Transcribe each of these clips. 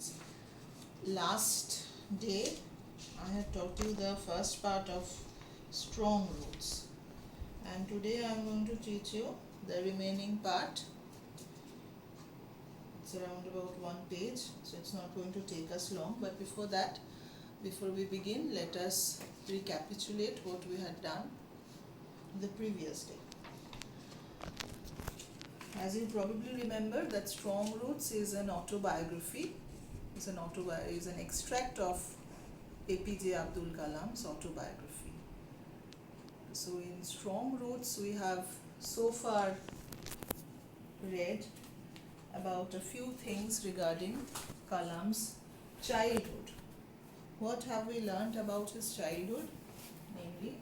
students. Last day I have taught you the first part of strong roots, and today I am going to teach you the remaining part. It's around about 1 page, so it's not going to take us long. But before that, before we begin, let us recapitulate what we had done the previous day. As you probably remember, that Strong Roots is an autobiography. Is an extract of APJ Abdul Kalam's autobiography. So in Strong Roots, we have so far read about a few things regarding Kalam's childhood. What have we learnt about his childhood? Namely,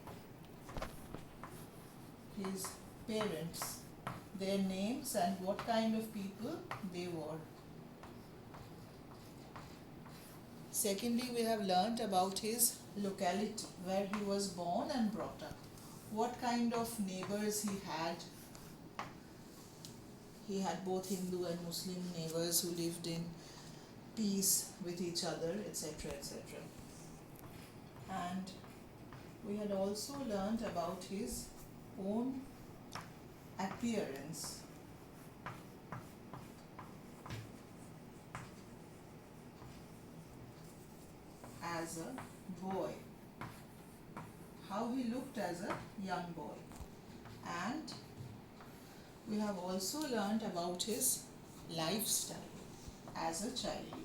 his parents, their names and what kind of people they were. Secondly, we have learnt about his locality, where he was born and brought up. What kind of neighbors he had. He had both Hindu and Muslim neighbors who lived in peace with each other, etc., etc. And we had also learnt about his own appearance. As a boy, how he looked as a young boy, and we have also learnt about his lifestyle as a child.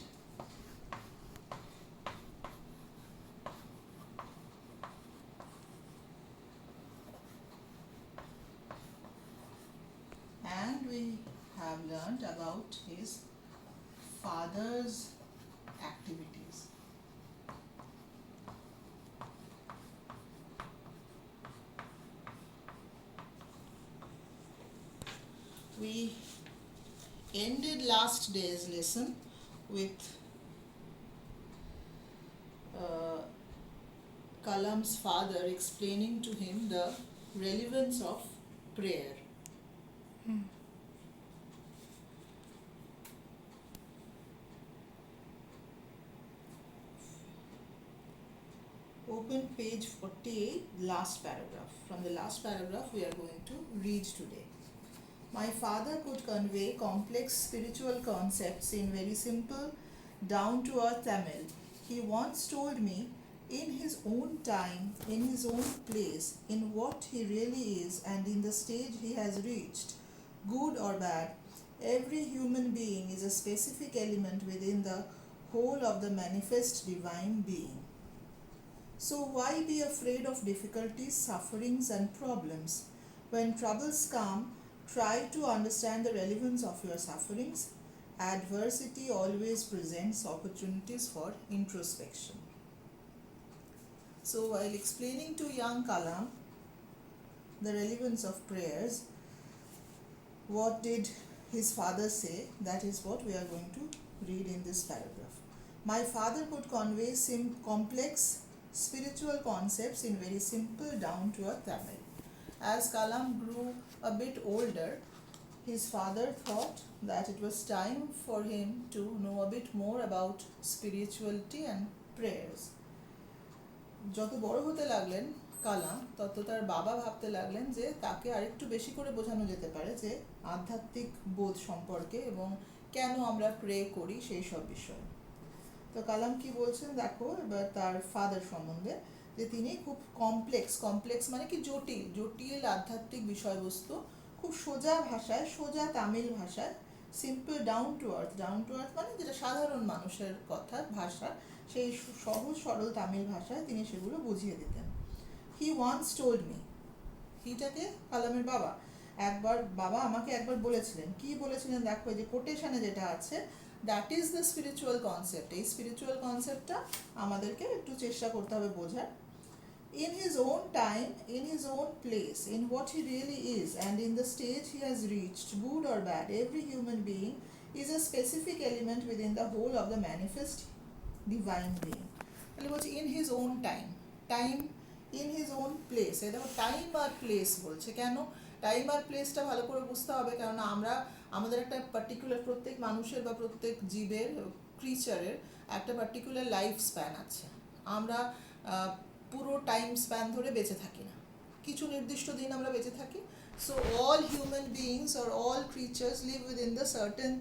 And we have learnt about his father's activities. We ended last day's lesson with Kalam's father explaining to him the relevance of prayer. Open page 48, last paragraph. From the last paragraph we are going to read today. My father could convey complex spiritual concepts in very simple, down-to-earth Tamil. He once told me, in his own time, in his own place, in what he really is and in the stage he has reached, good or bad, every human being is a specific element within the whole of the manifest divine being. So why be afraid of difficulties, sufferings and problems? When troubles come, try to understand the relevance of your sufferings. Adversity always presents opportunities for introspection. So while explaining to young Kalam the relevance of prayers, what did his father say? That is what we are going to read in this paragraph. My father could convey complex spiritual concepts in very simple, down-to-earth Tamil. As Kalam grew a bit older, his father thought that it was time for him to know a bit more about spirituality and prayers. যত বড় হতে লাগলেন কালাম, তত তার বাবা ভাবতে লাগলেন যে তাকে আরেকটু বেশি করে বোঝানো যেতে পারে যে আধ্যাত্মিক বোধ সম্পর্কে এবং কেন আমরা প্রে করি সেই সব বিষয়ে। তো কালাম কি বলছেন দেখো এবার তার ফাদার সম্বন্ধে, যে তিনি খুব কমপ্লেক্স মানে কি জটিল আধ্যাত্মিক বিষয়বস্তু খুব সোজা ভাষায়, সোজা তামিল ভাষায়, সিম্পল ডাউন টু আর্থ মানে যেটা সাধারণ মানুষের কথা ভাষা, সেই সহজ সরল তামিল ভাষায় তিনি সেগুলো বুঝিয়ে দিতেন। হি ওয়ান্স টোল্ড মি, হিটাকে কালামের বাবা আমাকে একবার বলেছিলেন। কি বলেছিলেন দেখো, এই যে কোটেশনে যেটা আছে, that is the spiritual concept. এই স্পিরিচুয়াল কনসেপ্টটা আমাদেরকে একটু চেষ্টা করতে হবে বোঝার। In his own time, in his own place, in what he really is, and in the stage he has reached, good or bad, every human being is a specific element within the whole of the manifest divine being. তাহলে বলছি in his own time, in his own place. এই দেখো time আর place বলছে, কেন time আর প্লেসটা ভালো করে বুঝতে হবে, কারণ আমরা আমাদের একটা পার্টিকুলার প্রত্যেক মানুষের বা প্রত্যেক জীবের ক্রিচারের একটা পার্টিকুলার লাইফ স্প্যান আছে। আমরা পুরো টাইম স্প্যান ধরে বেঁচে থাকি না, কিছু নির্দিষ্ট দিন আমরা বেঁচে থাকি। So all human beings or all creatures live within the certain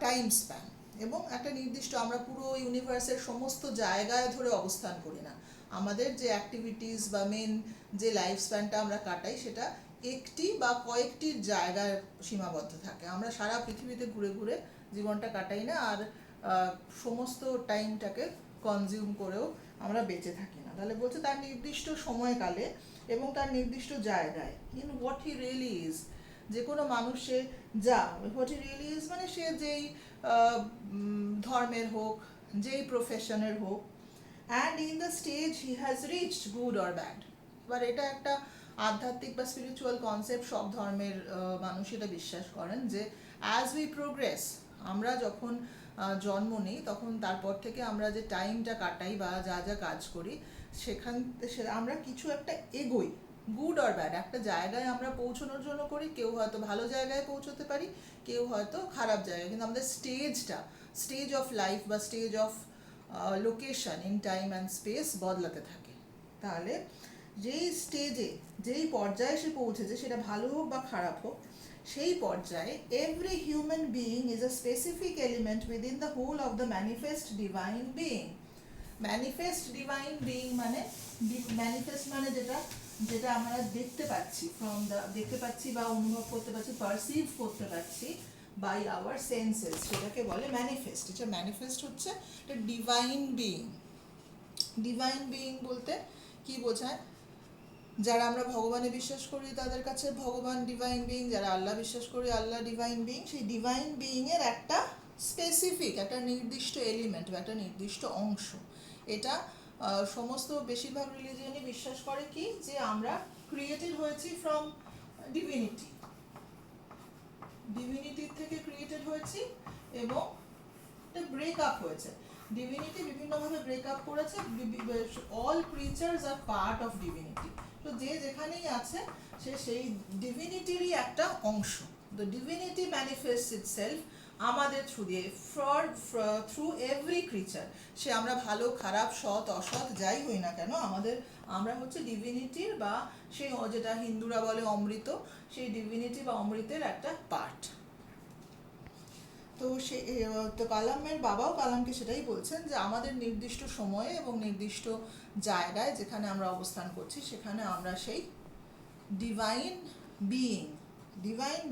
time span, এবং একটা নির্দিষ্ট, আমরা পুরো ইউনিভার্সের সমস্ত জায়গায় ধরে অবস্থান করি না। আমাদের যে অ্যাক্টিভিটিস বা মেন যে লাইফ স্প্যানটা আমরা কাটাই সেটা একটি বা কয়েকটি জায়গায় সীমাবদ্ধ থাকে। আমরা সারা পৃথিবীতে ঘুরে ঘুরে জীবনটা কাটাই না, আর সমস্ত টাইমটাকে কনজিউম করেও আমরা বেঁচে থাকি না। তাহলে বলছে তার নির্দিষ্ট সময়কালে এবং তার নির্দিষ্ট জায়গায়, in what he really is, যে কোনো মানুষে যা হোয়াট হি রিয়েলি ইজ মানে সে যেই ধর্মের হোক, যেই প্রফেশনের হোক, and in the stage he has reached, good or bad. এবার এটা একটা আধ্যাত্মিক বা স্পিরিচুয়াল কনসেপ্ট, সব ধর্মের মানুষ এটা বিশ্বাস করেন যে অ্যাজ উই প্রোগ্রেস, আমরা যখন জন্ম নিই তখন তারপর থেকে আমরা যে টাইমটা কাটাই বা যা যা কাজ করি সেখান আমরা কিছু একটা এগোই, গুড অর ব্যাড, একটা জায়গায় আমরা পৌঁছানোর জন্য করি। কেউ হয়তো ভালো জায়গায় পৌঁছতে পারি, কেউ হয়তো খারাপ জায়গায়, কিন্তু আমাদের স্টেজ অফ লাইফ বা stage of location in time and space বদলাতে থাকে। তাহলে যেই স্টেজে, যেই পর্যায়ে সে পৌঁছেছে, সেটা ভালো হোক বা খারাপ হোক, সেই পর্যায়ে every human being is a specific element within the whole of the manifest divine being. Manifest divine being মানে, ম্যানিফেস্ট মানে যেটা যেটা আমরা দেখতে পাচ্ছি, দেখতে পাচ্ছি বা অনুভব করতে পারছি, পারসিভ করতে পারছি বাই আওয়ার সেন্সেস, সেটাকে বলে ম্যানিফেস্ট। এটা ম্যানিফেস্ট হচ্ছে এটা ডিভাইন বিইং। ডিভাইন বিইং বলতে কি বোঝায়? যারা আমরা ভগবানে বিশ্বাস করি তাদের কাছে ভগবান ডিভাইন বিইং, যারা আল্লাহ বিশ্বাস করি আল্লাহ ডিভাইন বিইং। সেই ডিভাইন বিইংয়ের একটা স্পেসিফিক, একটা নির্দিষ্ট এলিমেন্ট বা একটা নির্দিষ্ট অংশ। এটা সমস্ত বেশিরভাগ রিলিজিয়নই বিশ্বাস করে কি, যে আমরা ক্রিয়েটেড হয়েছি ফ্রম ডিভিনিটি, ডিভিনিটির থেকে ক্রিয়েটেড হয়েছি, এবং এটা ব্রেক আপ হয়েছে। ডিভিনিটি বিভিন্নভাবে ব্রেক আপ করেছে। All creatures are part of divinity. তো যে যেখানেই আছে সে সেই ডিভিনিটিরই একটা অংশ। দ্য ডিভিনিটি ম্যানিফেস্টস ইটসেলফ আমাদের থ্রু দিয়ে, থ্রু এভরি ক্রিচার। সে আমরা ভালো খারাপ সৎ অসৎ যাই হই না কেন, আমরা হচ্ছে ডিভিনিটির, বা সেই যেটা হিন্দুরা বলে অমৃত, সেই ডিভিনিটি বা অমৃতের একটা পার্ট। তো তো কালামের বাবাও কালামকে সেটাই বলছেন যে আমাদের নির্দিষ্ট সময়ে এবং নির্দিষ্ট জায়গায় যেখানে আমরা অবস্থান করছি সেখানে আমরা সেই ডিভাইন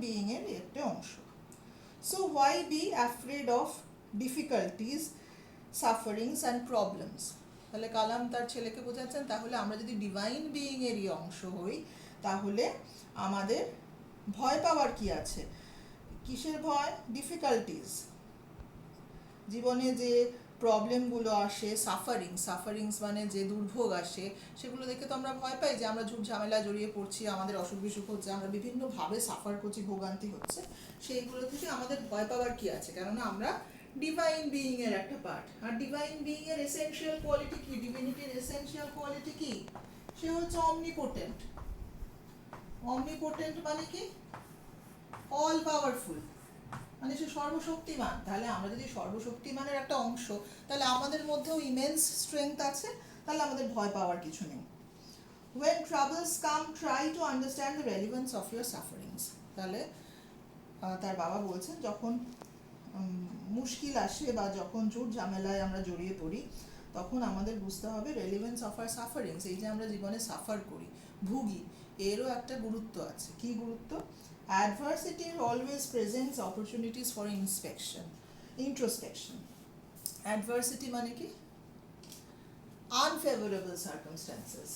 বিইংয়ের একটা অংশ। So why be afraid of difficulties, sufferings and problems. তাহলে কালাম তার ছেলেকে বোঝাচ্ছেন, তাহলে আমরা যদি ডিভাইন বিইংয়েরই অংশ হই তাহলে আমাদের ভয় পাওয়ার কি আছে? কিসের ভয়? ডিফিকাল্টিজ, জীবনে যে প্রবলেমগুলো আসে, সাফারিংস মানে যে দুর্ভোগ আসে, সেগুলো দেখে তো আমরা ভয় পাই যে আমরা ঝুট ঝামেলায় জড়িয়ে পড়ছি, আমাদের অসুখ বিসুখ হচ্ছে, আমরা বিভিন্নভাবে সাফার করছি, ভোগান্তি হচ্ছে। সেইগুলো থেকে আমাদের ভয় পাওয়ার কি আছে? কেননা আমরা ডিভাইন বিইংয়ের একটা পার্ট। আর ডিভাইন বিইংয়ের এসেনশিয়াল কোয়ালিটি কি? ডিভিনিটির এসেনশিয়াল কোয়ালিটি কি? সে হচ্ছে অমনিপোটেন্ট। অমনিপোটেন্ট মানে কি? অল পাওয়ারফুল, মানে সে সর্বশক্তিমান। তাহলে আমরা যদি সর্বশক্তিমানের একটা অংশ, তাহলে আমাদের মধ্যেও ইমেন্স স্ট্রেংথ আছে, তাহলে আমাদের ভয় পাওয়ার কিছু নেই। When troubles come, try to understand the relevance of your sufferings. তাহলে তার বাবা বলছেন, যখন মুশকিল আসে বা যখন ঝুট ঝামেলায় আমরা জড়িয়ে পড়ি, তখন আমাদের বুঝতে হবে রেলিভেন্স অফ আর সাফারিংস। এই যে আমরা জীবনে সাফার করি, ভুগি, এরও একটা গুরুত্ব আছে। কি গুরুত্ব? Adversity always presents opportunities for introspection. Adversity মানে কি? Unfavorable circumstances.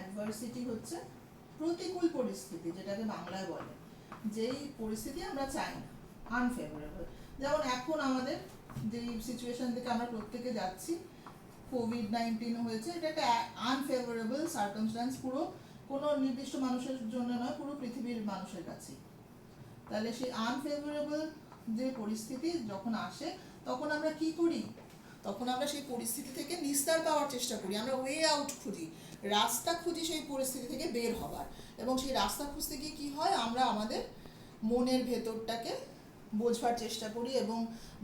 Adversity হচ্ছে প্রতিকূল পরিস্থিতি, যেটাকে বাংলায় বলে, যেই পরিস্থিতি আমরা চাই না, আনফেভারেবল। যেমন এখন আমাদের যেই সিচুয়েশন থেকে আমরা প্রত্যেকে যাচ্ছি, কোভিড-19 হয়েছে, এটা একটা আনফেভারেবল সার্কামস্ট্যান্স, পুরো কোনো নির্দিষ্ট মানুষের জন্য নয়, পুরো পৃথিবীর মানুষের কাছে। তাহলে সেই আনফেভারেবল যে পরিস্থিতি যখন আসে, তখন আমরা কি করি? তখন আমরা সেই পরিস্থিতি থেকে নিস্তার পাওয়ার চেষ্টা করি, আমরা ওয়ে আউট খুঁজি, রাস্তা খুঁজি সেই পরিস্থিতি থেকে বের হবার। এবং সেই রাস্তা খুঁজতে গিয়ে কী হয়? আমরা আমাদের মনের ভেতরটাকে বোঝবার চেষ্টা করি এবং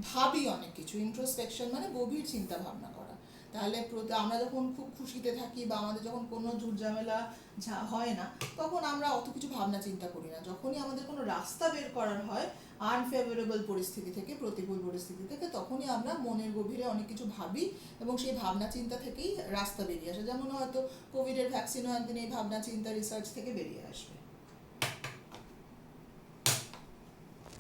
ভাবি অনেক কিছু। ইন্ট্রোস্পেকশন মানে গভীর চিন্তা ভাবনা করা। তাহলে আমরা যখন খুব খুশিতে থাকি বা আমাদের যখন কোনো ঝুটঝামেলা হয় না, তখন আমরা অত কিছু ভাবনা চিন্তা করি না। যখনই আমাদের কোনো রাস্তা বের করার হয় আনফেভারেবল পরিস্থিতি থেকে, প্রতিকূল পরিস্থিতি থেকে, তখনই আমরা মনের গভীরে অনেক কিছু ভাবি এবং সেই ভাবনা চিন্তা থেকেই রাস্তা বেরিয়ে আসে। যেমন হয়তো কোভিডের ভ্যাকসিনও একদিন এই ভাবনা চিন্তা রিসার্চ থেকে বেরিয়ে আসবে।